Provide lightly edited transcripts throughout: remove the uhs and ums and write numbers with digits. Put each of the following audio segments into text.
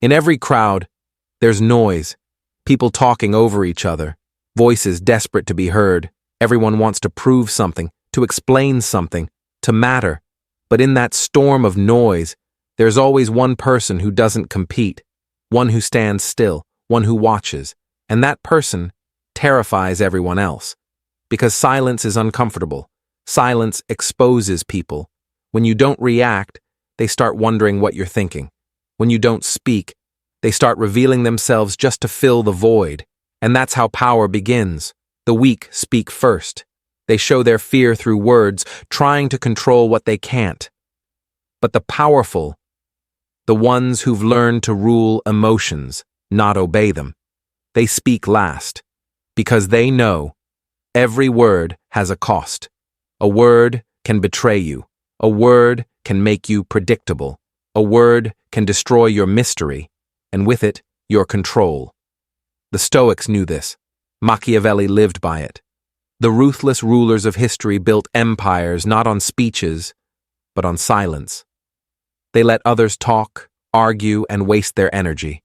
In every crowd, there's noise, people talking over each other, voices desperate to be heard. Everyone wants to prove something, to explain something, to matter. But in that storm of noise, there's always one person who doesn't compete, one who stands still, one who watches, and that person terrifies everyone else. Because silence is uncomfortable. Silence exposes people. When you don't react, they start wondering what you're thinking. When you don't speak, they start revealing themselves just to fill the void. And that's how power begins. The weak speak first. They show their fear through words, trying to control what they can't. But the powerful, the ones who've learned to rule emotions, not obey them, they speak last, because they know every word has a cost. A word can betray you. A word can make you predictable. A word can destroy your mystery, and with it, your control. The Stoics knew this. Machiavelli lived by it. The ruthless rulers of history built empires not on speeches, but on silence. They let others talk, argue, and waste their energy.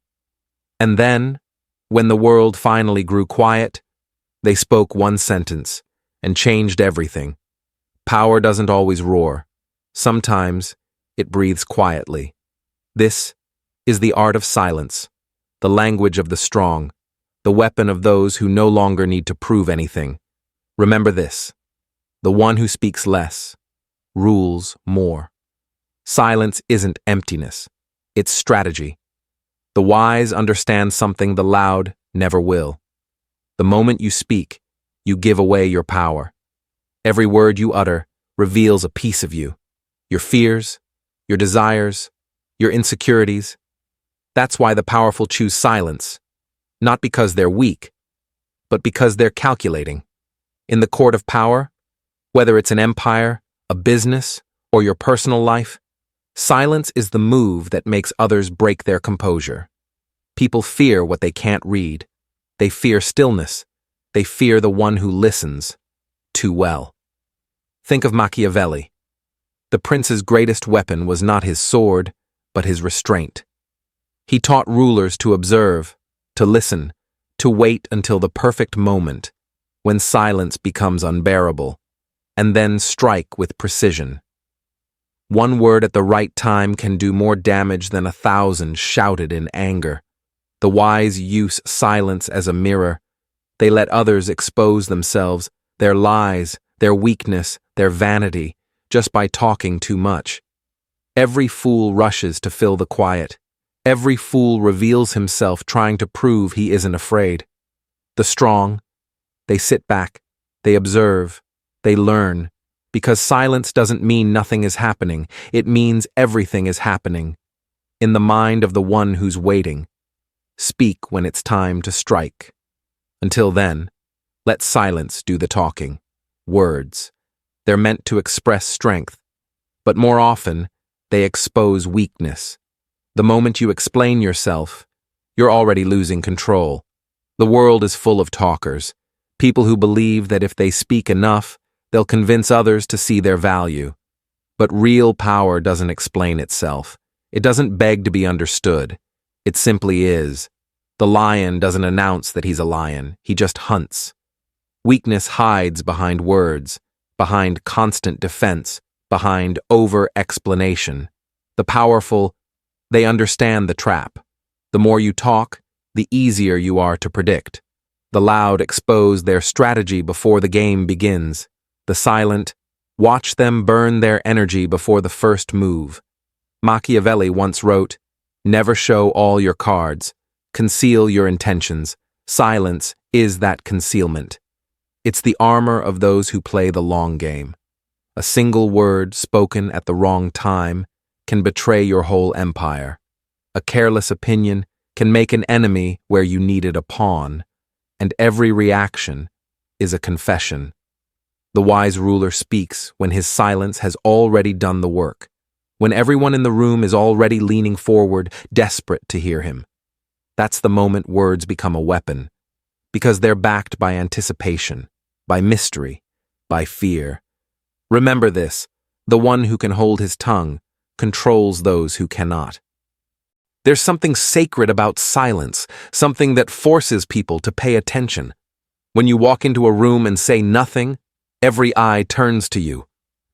And then, when the world finally grew quiet, they spoke one sentence and changed everything. Power doesn't always roar. Sometimes it breathes quietly. This is the art of silence, the language of the strong, the weapon of those who no longer need to prove anything. Remember this: the one who speaks less rules more. Silence isn't emptiness, it's strategy. The wise understand something the loud never will. The moment you speak, you give away your power. Every word you utter reveals a piece of you. Your fears, your desires, your insecurities. That's why the powerful choose silence, not because they're weak, but because they're calculating. In the court of power, whether it's an empire, a business, or your personal life, silence is the move that makes others break their composure. People fear what they can't read. They fear stillness. They fear the one who listens too well. Think of Machiavelli. The prince's greatest weapon was not his sword, but his restraint. He taught rulers to observe, to listen, to wait until the perfect moment, when silence becomes unbearable, and then strike with precision. One word at the right time can do more damage than 1,000 shouted in anger. The wise use silence as a mirror. They let others expose themselves, their lies, their weakness, their vanity, just by talking too much. Every fool rushes to fill the quiet. Every fool reveals himself trying to prove he isn't afraid. The strong, they sit back, they observe, they learn, because silence doesn't mean nothing is happening. It means everything is happening. In the mind of the one who's waiting. Speak when it's time to strike. Until then, let silence do the talking. Words. They're meant to express strength, but more often, they expose weakness. The moment you explain yourself, you're already losing control. The world is full of talkers, people who believe that if they speak enough, they'll convince others to see their value. But real power doesn't explain itself. It doesn't beg to be understood. It simply is. The lion doesn't announce that he's a lion, he just hunts. Weakness hides behind words, behind constant defense, behind over-explanation. The powerful, they understand the trap. The more you talk, the easier you are to predict. The loud expose their strategy before the game begins. The silent, watch them burn their energy before the first move. Machiavelli once wrote, "Never show all your cards. Conceal your intentions. Silence is that concealment." It's the armor of those who play the long game. A single word spoken at the wrong time can betray your whole empire. A careless opinion can make an enemy where you needed a pawn, and every reaction is a confession. The wise ruler speaks when his silence has already done the work, when everyone in the room is already leaning forward, desperate to hear him. That's the moment words become a weapon, because they're backed by anticipation, by mystery, by fear. Remember this: the one who can hold his tongue controls those who cannot. There's something sacred about silence, something that forces people to pay attention. When you walk into a room and say nothing, every eye turns to you,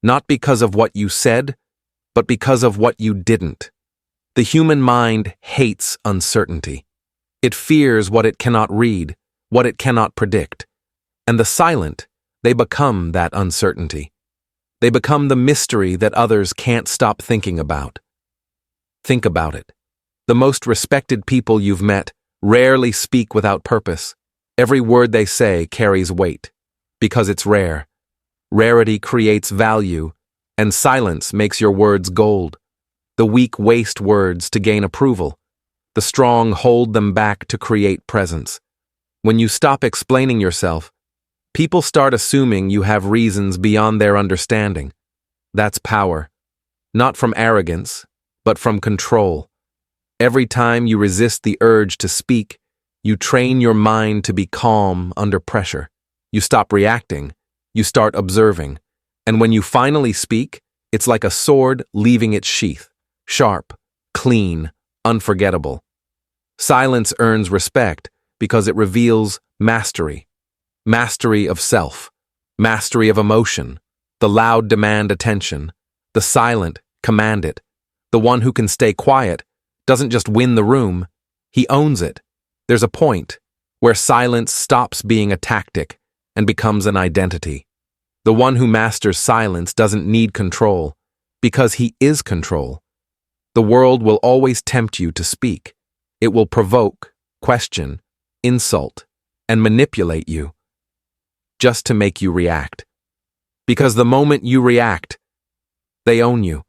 not because of what you said, but because of what you didn't. The human mind hates uncertainty. It fears what it cannot read, what it cannot predict. And the silent, they become that uncertainty. They become the mystery that others can't stop thinking about. Think about it. The most respected people you've met rarely speak without purpose. Every word they say carries weight, because it's rare. Rarity creates value, and silence makes your words gold. The weak waste words to gain approval. The strong hold them back to create presence. When you stop explaining yourself, people start assuming you have reasons beyond their understanding. That's power. Not from arrogance, but from control. Every time you resist the urge to speak, you train your mind to be calm under pressure. You stop reacting, you start observing. And when you finally speak, it's like a sword leaving its sheath. Sharp, clean, unforgettable. Silence earns respect because it reveals mastery. Mastery of self. Mastery of emotion. The loud demand attention. The silent command it. The one who can stay quiet doesn't just win the room, he owns it. There's a point where silence stops being a tactic and becomes an identity. The one who masters silence doesn't need control, because he is control. The world will always tempt you to speak. It will provoke, question, insult, and manipulate you, just to make you react. Because the moment you react, they own you.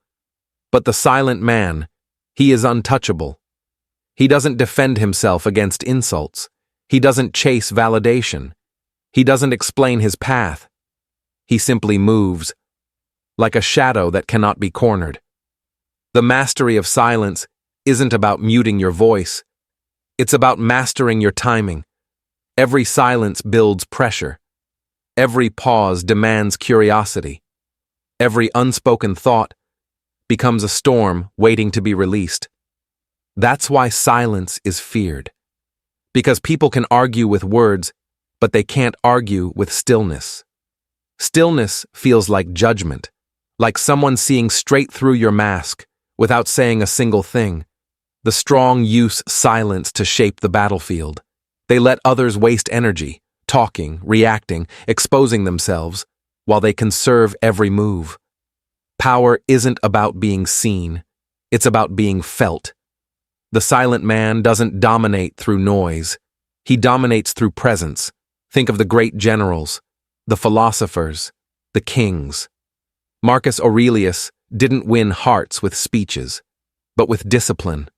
But the silent man, he is untouchable. He doesn't defend himself against insults. He doesn't chase validation. He doesn't explain his path. He simply moves, like a shadow that cannot be cornered. The mastery of silence isn't about muting your voice. It's about mastering your timing. Every silence builds pressure. Every pause demands curiosity. Every unspoken thought becomes a storm waiting to be released. That's why silence is feared. Because people can argue with words, but they can't argue with stillness. Stillness feels like judgment, like someone seeing straight through your mask without saying a single thing. The strong use silence to shape the battlefield. They let others waste energy, talking, reacting, exposing themselves, while they conserve every move. Power isn't about being seen, it's about being felt. The silent man doesn't dominate through noise. He dominates through presence. Think of the great generals, the philosophers, the kings. Marcus Aurelius didn't win hearts with speeches, but with discipline,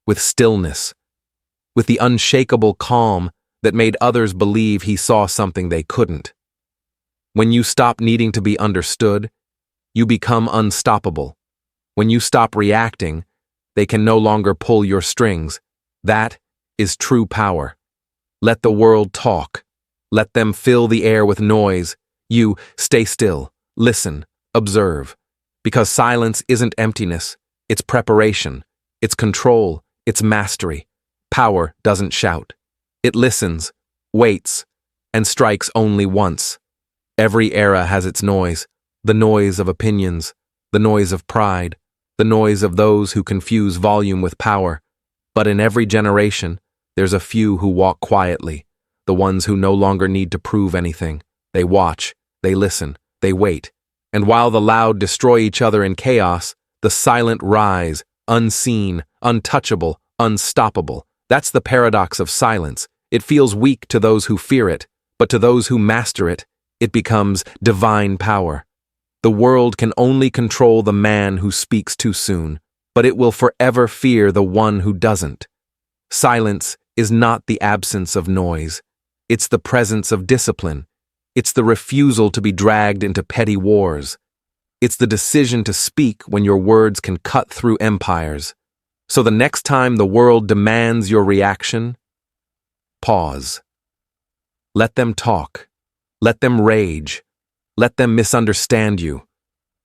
with stillness, with the unshakable calm that made others believe he saw something they couldn't. When you stop needing to be understood, you become unstoppable. When you stop reacting, they can no longer pull your strings. That is true power. Let the world talk. Let them fill the air with noise. You stay still, listen, observe. Because silence isn't emptiness, it's preparation, it's control, it's mastery. Power doesn't shout. It listens, waits, and strikes only once. Every era has its noise, the noise of opinions, the noise of pride, the noise of those who confuse volume with power. But in every generation, there's a few who walk quietly, the ones who no longer need to prove anything. They watch, they listen, they wait. And while the loud destroy each other in chaos, the silent rise, unseen, untouchable, unstoppable. That's the paradox of silence. It feels weak to those who fear it, but to those who master it, it becomes divine power. The world can only control the man who speaks too soon, but it will forever fear the one who doesn't. Silence is not the absence of noise. It's the presence of discipline. It's the refusal to be dragged into petty wars. It's the decision to speak when your words can cut through empires. So the next time the world demands your reaction, pause. Let them talk. Let them rage. Let them misunderstand you,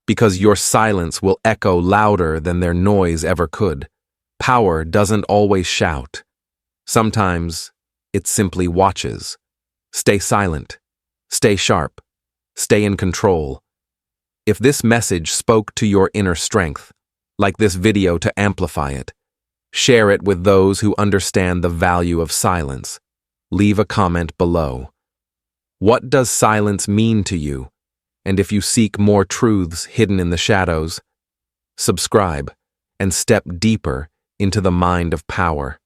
because your silence will echo louder than their noise ever could. Power doesn't always shout. Sometimes it simply watches. Stay silent. Stay sharp. Stay in control. If this message spoke to your inner strength, like this video to amplify it, share it with those who understand the value of silence. Leave a comment below. What does silence mean to you? And if you seek more truths hidden in the shadows, subscribe and step deeper into the mind of power.